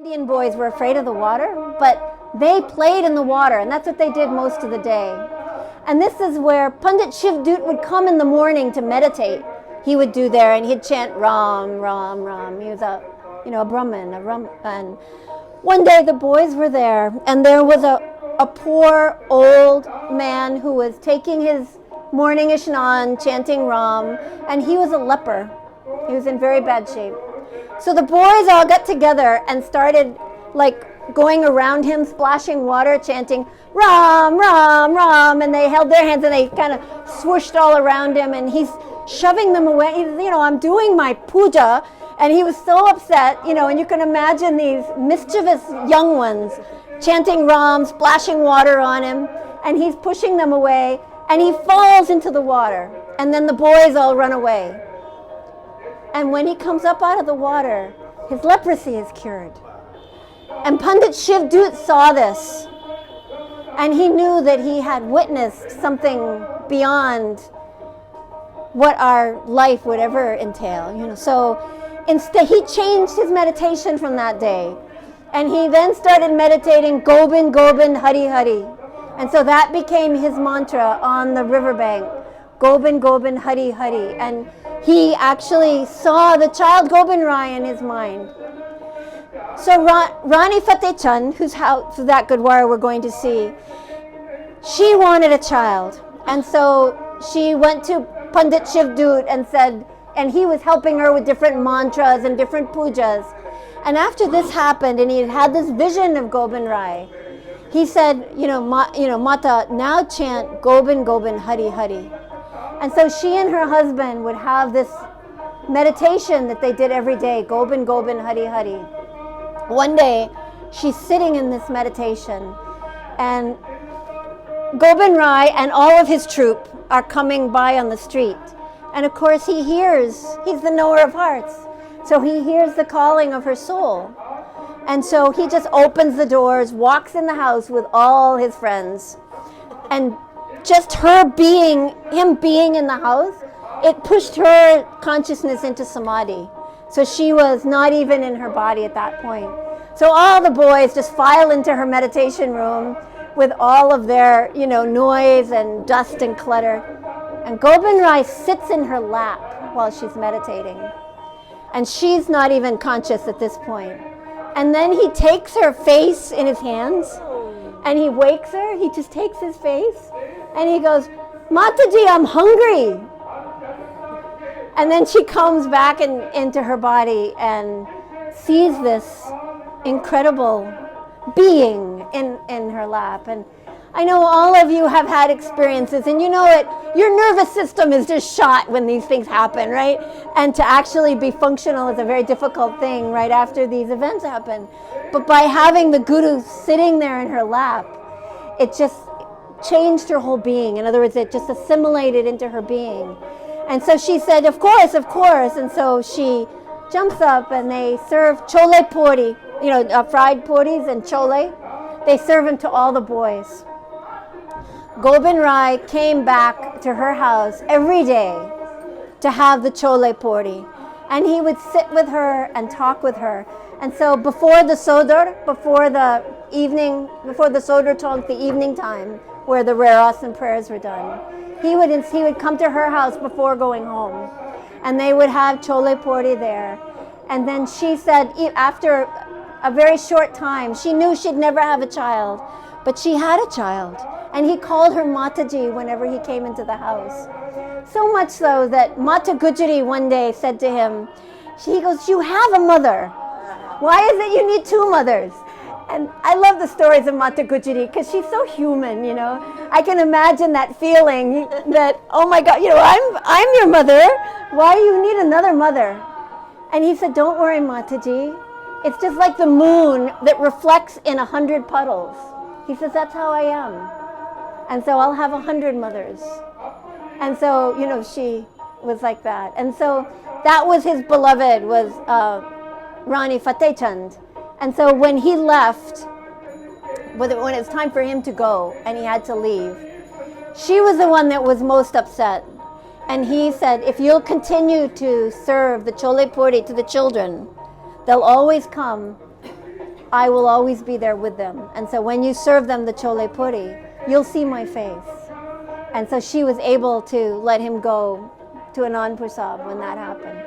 Indian boys were afraid of the water, but they played in the water, and that's what they did most of the day. And this is where Pandit Shivdut would come in the morning to meditate. He would do there, and he'd chant Ram, Ram, Ram. He was a Brahmin, and one day the boys were there, and there was a poor old man who was taking his morning ishnan, chanting Ram, and he was a leper. He was in very bad shape. So the boys all got together and started going around him, splashing water, chanting Ram, Ram, Ram, and they held their hands and they kind of swooshed all around him, and he's shoving them away. He's, I'm doing my puja, and he was so upset, and you can imagine these mischievous young ones chanting Ram, splashing water on him, and he's pushing them away, and he falls into the water, and then the boys all run away. And when he comes up out of the water, his leprosy is cured. And Pandit Shivdut saw this, and he knew that he had witnessed something beyond what our life would ever entail. So instead, he changed his meditation from that day, and he then started meditating Gobind, Gobind, Hari, Hari. And so that became his mantra on the riverbank, Gobind, Gobind, Hari, Hari. And he actually saw the child Gobind Rai in his mind. So Rani Fateh Chand, whose house that Gurdwara we're going to see, she wanted a child. And so she went to Pandit Shivdut and said, and he was helping her with different mantras and different pujas. And after this happened, and he had this vision of Gobind Rai, he said, Mata, now chant Gobind, Gobind, Hari, Hari. And so she and her husband would have this meditation that they did every day, Gobind, Gobind, Hari, Hari. One day, she's sitting in this meditation, and Gobind Rai and all of his troop are coming by on the street. And of course he's the knower of hearts, so he hears the calling of her soul. And so he just opens the doors, walks in the house with all his friends, and just him being in the house, it pushed her consciousness into samadhi. So she was not even in her body at that point. So all the boys just file into her meditation room with all of their, noise and dust and clutter. And Gobind Rai sits in her lap while she's meditating. And she's not even conscious at this point. And then he takes her face in his hands, and he wakes her. He just takes his face, and he goes, Mataji, I'm hungry. And then she comes back into her body and sees this incredible being in her lap. And I know all of you have had experiences, and you know it, your nervous system is just shot when these things happen, right? And to actually be functional is a very difficult thing right after these events happen. But by having the Guru sitting there in her lap, it just changed her whole being. In other words, it just assimilated into her being. And so she said, of course. And so she jumps up, and they serve chole puri, fried puris and chole. They serve them to all the boys. Gobind Rai came back to her house every day to have the chole puri. And he would sit with her and talk with her. And so before the Sodar talk, the evening time, where the Reras and prayers were done, he would come to her house before going home, and they would have chole puri there. And then she said, after a very short time, she knew she'd never have a child, but she had a child, and he called her Mataji whenever he came into the house. So much so that Mata Gujari one day said to him, he goes, you have a mother. Why is it you need two mothers? And I love the stories of Mata Gujari because she's so human, I can imagine that feeling that, oh my God, I'm your mother. Why do you need another mother? And he said, don't worry, Mataji. It's just like the moon that reflects in 100 puddles. He says, that's how I am. And so I'll have 100 mothers. And so, she was like that. And so that was his beloved, was Rani Fateh Chand. And so when he left, when it was time for him to go and he had to leave, she was the one that was most upset. And he said, if you'll continue to serve the chole puri to the children, they'll always come I will always be there with them. And so when you serve them the chole puri, you'll see my face. And so she was able to let him go to Anandpur Sahib when that happened.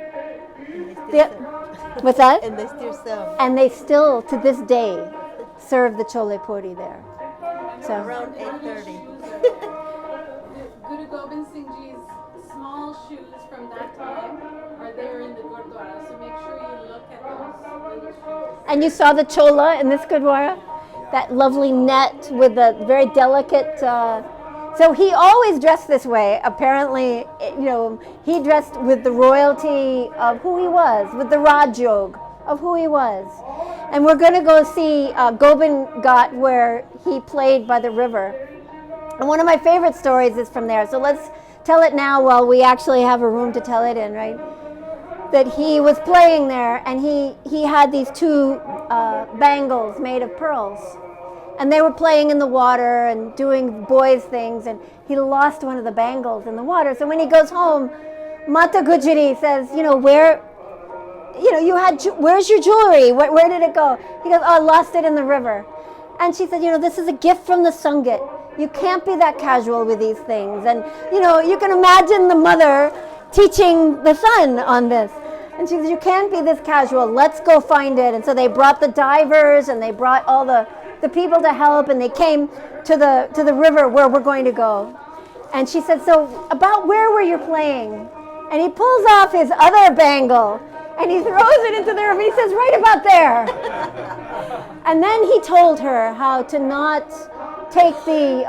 What's that? And they still serve. And they still, to this day, serve the chole puri there. So Around 8:30. Guru Gobind Singh Ji's small shoes from that time are there in the Gurdwara, so make sure you look at those little shoes. And you saw the chola in this Gurdwara? That lovely net with the very delicate... so he always dressed this way. Apparently, he dressed with the royalty of who he was, with the Raj Yog of who he was. And we're going to go see Gobind Ghat, where he played by the river. And one of my favorite stories is from there. So let's tell it now while we actually have a room to tell it in, right? That he was playing there, and he had these two bangles made of pearls. And they were playing in the water and doing boys' things, and he lost one of the bangles in the water. So when he goes home, Mata Gujari says, where's your jewelry? Where did it go? He goes, I lost it in the river. And she said, this is a gift from the Sangit. You can't be that casual with these things. And, you can imagine the mother teaching the son on this. And she says, you can't be this casual. Let's go find it. And so they brought the divers, and they brought all the people to help, and they came to the river where we're going to go. And she said, so about where were you playing? And he pulls off his other bangle, and he throws it into the river, and he says, right about there. And then he told her how to not take the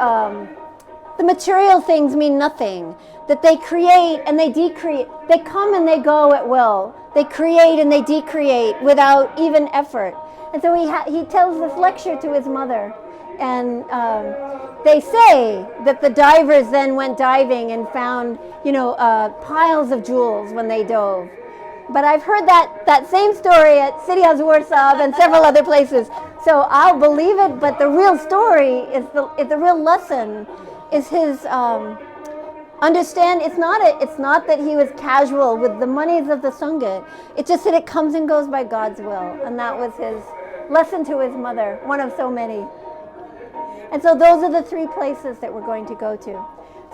material things mean nothing, that they create and they decreate. They come and they go at will. They create and they decreate without even effort. And so he tells this lecture to his mother. And they say that the divers then went diving and found, piles of jewels when they dove. But I've heard that same story at City Hazur Sahib and several other places. So I'll believe it, but the real story is the real lesson is his understand. It's not that he was casual with the monies of the Sangha. It's just that it comes and goes by God's will. And that was his lesson to his mother, one of so many. And so those are the three places that we're going to go to.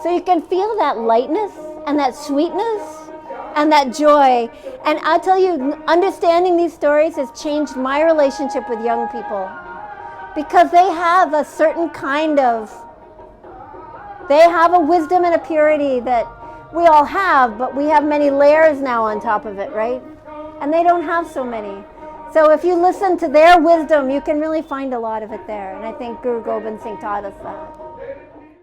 So you can feel that lightness and that sweetness and that joy. And I'll tell you, understanding these stories has changed my relationship with young people, because they have a certain kind of, they have a wisdom and a purity that we all have, but we have many layers now on top of it, right? And they don't have so many. So if you listen to their wisdom, you can really find a lot of it there. And I think Guru Gobind Singh taught us that.